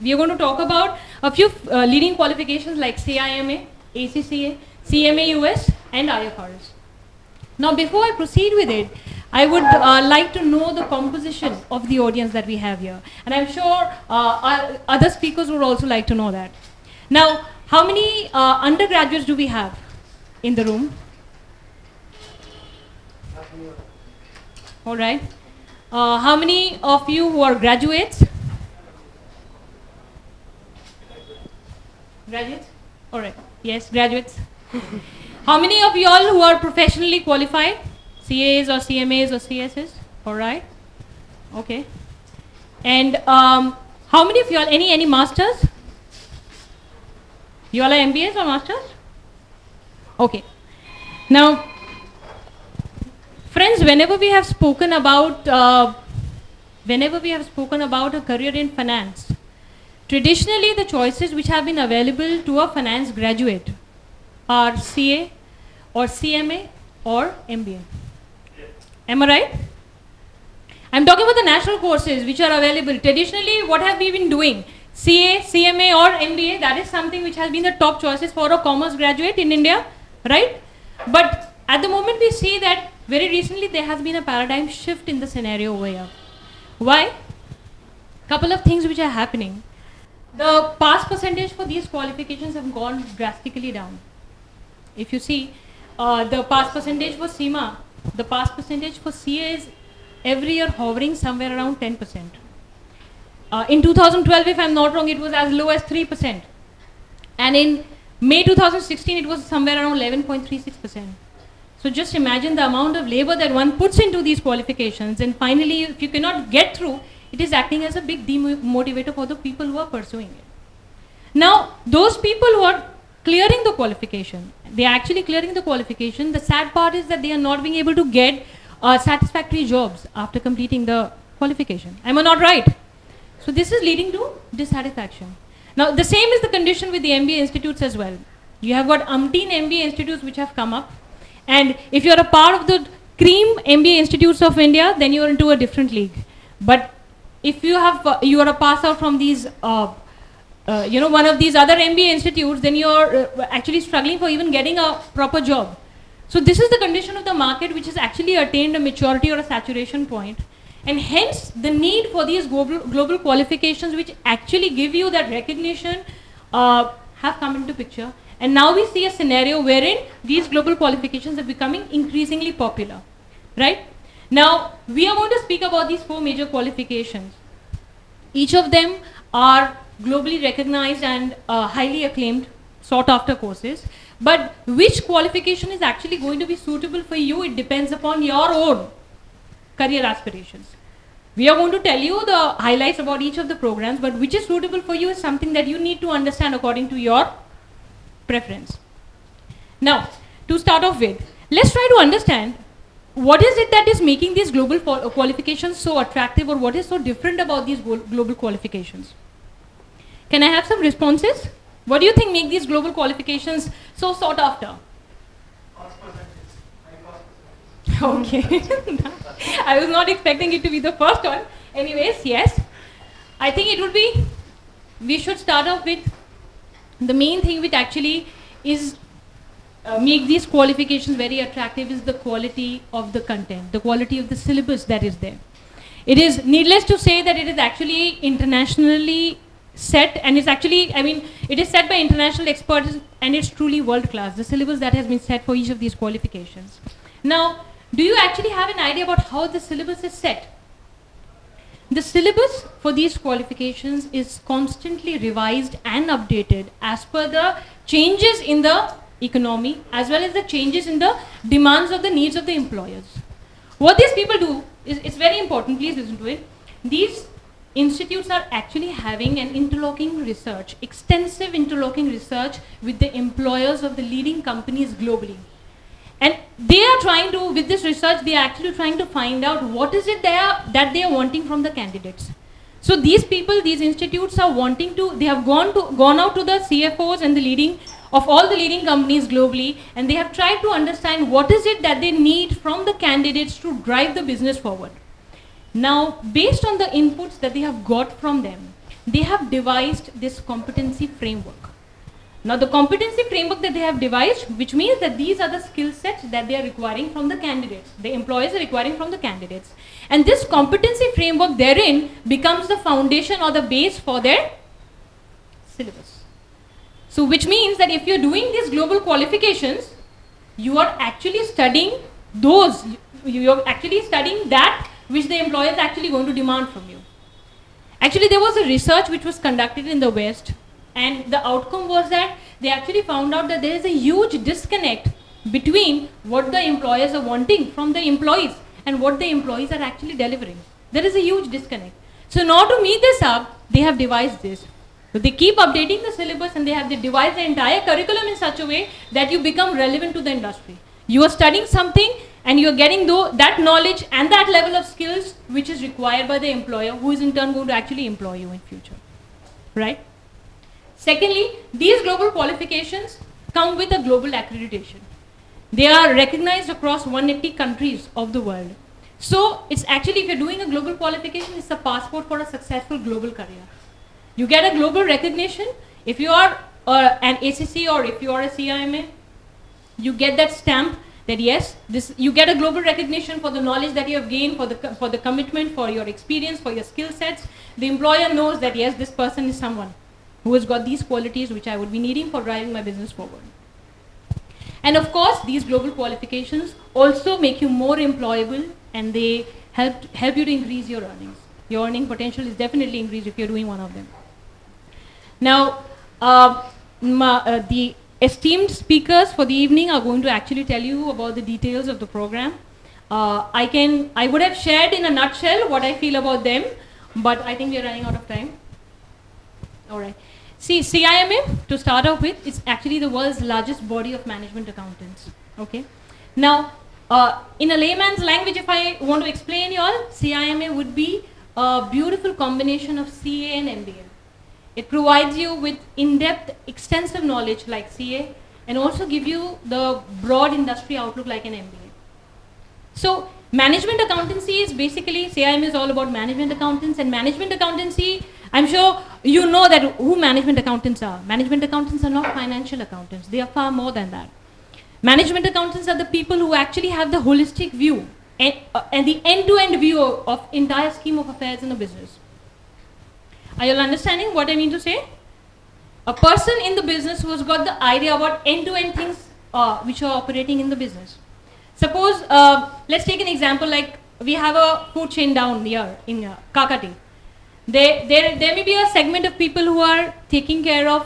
We are going to talk about a few leading qualifications like CIMA, ACCA, CMA US, and IFRS. Now, before I proceed with it, I would like to know the composition of the audience that we have here. And I'm sure other speakers would also like to know that. Now, how many undergraduates do we have in the room? All right. How many of you who are graduates? Graduates? All right. Yes, graduates. How many of you all who are professionally qualified? CAs or CMAs or CSs? All right. Okay. And how many of you all, any masters? You all are MBAs or masters? Okay. Now, friends, whenever we have spoken about a career in finance, traditionally the choices which have been available to a finance graduate are CA or CMA or MBA. Am I right? I'm talking about the national courses which are available. Traditionally, what have we been doing? CA, CMA or MBA, that is something which has been the top choices for a commerce graduate in India, right? But at the moment we see that very recently there has been a paradigm shift in the scenario over here. Why? Couple of things which are happening. The pass percentage for these qualifications have gone drastically down. If you see, the pass percentage for CIMA, the pass percentage for CA is every year hovering somewhere around 10%. In 2012, if I'm not wrong, it was as low as 3%. And in May 2016, it was somewhere around 11.36%. So just imagine the amount of labor that one puts into these qualifications, and finally, if you cannot get through, it is acting as a big demotivator for the people who are pursuing it. Now, those people who are clearing the qualification, they are actually clearing the qualification. The sad part is that they are not being able to get satisfactory jobs after completing the qualification. Am I not right? So this is leading to dissatisfaction. Now, the same is the condition with the MBA institutes as well. You have got umpteen MBA institutes which have come up. And if you're a part of the cream MBA institutes of India, then you're into a different league. But if you have, you are a pass out from these, one of these other MBA institutes, then you're actually struggling for even getting a proper job. So this is the condition of the market which has actually attained a maturity or a saturation point. And hence the need for these global qualifications which actually give you that recognition have come into picture. And now we see a scenario wherein these global qualifications are becoming increasingly popular, right? Now, we are going to speak about these 4 major qualifications. Each of them are globally recognized and highly acclaimed, sought after courses. But which qualification is actually going to be suitable for you, it depends upon your own career aspirations. We are going to tell you the highlights about each of the programs, but which is suitable for you is something that you need to understand according to your preference. Now, to start off with, let's try to understand what is it that is making these global qualifications so attractive, or what is so different about these global qualifications? Can I have some responses? What do you think make these global qualifications so sought after? Okay. I was not expecting it to be the first one. Anyways, yes. I think it would be, we should start off with the main thing which actually is make these qualifications very attractive is the quality of the content, the quality of the syllabus that is there. It is needless to say that it is actually internationally set, and it's actually, it is set by international experts, and it's truly world class, the syllabus that has been set for each of these qualifications. Now, do you actually have an idea about how the syllabus is set? The syllabus for these qualifications is constantly revised and updated as per the changes in the economy as well as the changes in the demands of the needs of the employers. What these people do is, it's very important, please listen to it. These institutes are actually having an interlocking research, extensive interlocking research with the employers of the leading companies globally. And they are trying to, with this research, they are actually trying to find out what is it that they are wanting from the candidates. So these people, these institutes are wanting to, they have gone out to the CFOs and the leading, of all the leading companies globally, and they have tried to understand what is it that they need from the candidates to drive the business forward. Now, based on the inputs that they have got from them, they have devised this competency framework. Now the competency framework that they have devised, which means that these are the skill sets that they are requiring from the candidates, the employers are requiring from the candidates. And this competency framework therein becomes the foundation or the base for their syllabus. So which means that if you're doing these global qualifications, you are actually studying those, you're actually studying that which the employer is actually going to demand from you. Actually, there was a research which was conducted in the West, and the outcome was that they actually found out that there is a huge disconnect between what the employers are wanting from the employees and what the employees are actually delivering. There is a huge disconnect. So now to meet this up, they have devised this. So they keep updating the syllabus and they have devised the entire curriculum in such a way that you become relevant to the industry. You are studying something and you are getting that knowledge and that level of skills which is required by the employer, who is in turn going to actually employ you in future. Right? Secondly, these global qualifications come with a global accreditation. They are recognized across 180 countries of the world. So it's actually, if you're doing a global qualification, it's a passport for a successful global career. You get a global recognition. If you are an ACC or if you are a CIMA, you get that stamp that yes, you get a global recognition for the knowledge that you have gained, for the commitment, for your experience, for your skill sets. The employer knows that yes, this person is someone who has got these qualities which I would be needing for driving my business forward. And of course, these global qualifications also make you more employable, and they help you to increase your earnings. Your earning potential is definitely increased if you're doing one of them. Now, the esteemed speakers for the evening are going to actually tell you about the details of the program. I would have shared in a nutshell what I feel about them, but I think we are running out of time. All right. See, CIMA, to start off with, is actually the world's largest body of management accountants. Okay. Now, in a layman's language, if I want to explain you all, CIMA would be a beautiful combination of CA and MBA. It provides you with in-depth, extensive knowledge like CA, and also give you the broad industry outlook like an MBA. So, management accountancy is basically, CIMA is all about management accountants, and management accountancy, I'm sure you know that who management accountants are. Management accountants are not financial accountants. They are far more than that. Management accountants are the people who actually have the holistic view and the end-to-end view of entire scheme of affairs in a business. Are you all understanding what I mean to say? A person in the business who has got the idea about end-to-end things which are operating in the business. Suppose, let's take an example like we have a food chain down here in Kakati. There may be a segment of people who are taking care of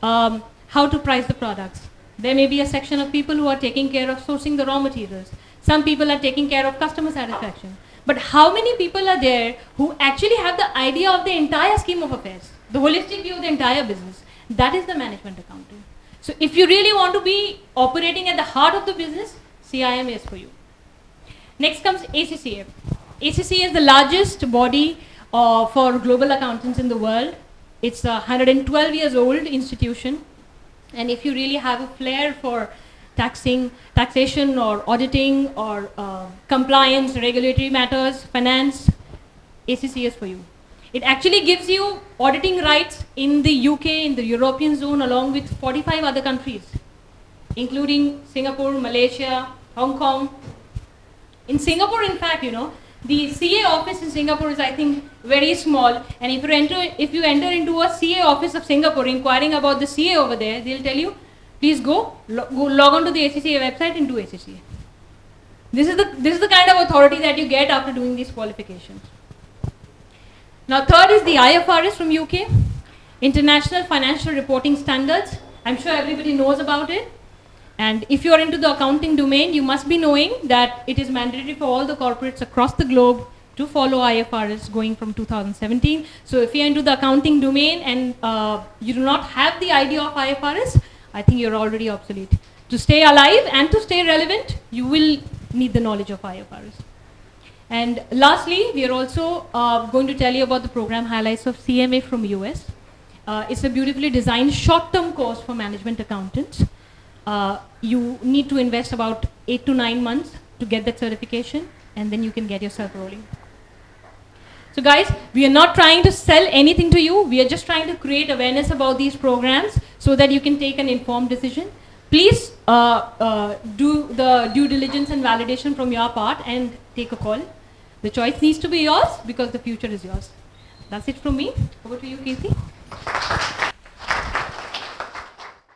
how to price the products. There may be a section of people who are taking care of sourcing the raw materials. Some people are taking care of customer satisfaction. But how many people are there who actually have the idea of the entire scheme of affairs, the holistic view of the entire business? That is the management accounting. So if you really want to be operating at the heart of the business, CIMA is for you. Next comes ACCA. ACCA is the largest body for global accountants in the world. It's a 112 years old institution, and if you really have a flair for taxation or auditing or compliance, regulatory matters, finance, ACCA is for you. It actually gives you auditing rights in the UK, in the European zone, along with 45 other countries, including Singapore, Malaysia, Hong Kong. In Singapore, in fact, you know, the CA office in Singapore is, I think, very small, and if you enter into a CA office of Singapore inquiring about the CA over there, they'll tell you, please go log on to the ACCA website and do ACCA. This is the kind of authority that you get after doing these qualifications. Now, third is the IFRS from UK, International Financial Reporting Standards. I'm sure everybody knows about it. And if you are into the accounting domain, you must be knowing that it is mandatory for all the corporates across the globe to follow IFRS going from 2017. So if you're into the accounting domain and you do not have the idea of IFRS, I think you're already obsolete. To stay alive and to stay relevant, you will need the knowledge of IFRS. And lastly, we are also going to tell you about the program highlights of CMA from US. It's a beautifully designed short-term course for management accountants. You need to invest about 8 to 9 months to get that certification, and then you can get yourself rolling. So guys, we are not trying to sell anything to you. We are just trying to create awareness about these programs so that you can take an informed decision. Please do the due diligence and validation from your part and take a call. The choice needs to be yours because the future is yours. That's it from me. Over to you, Kirti.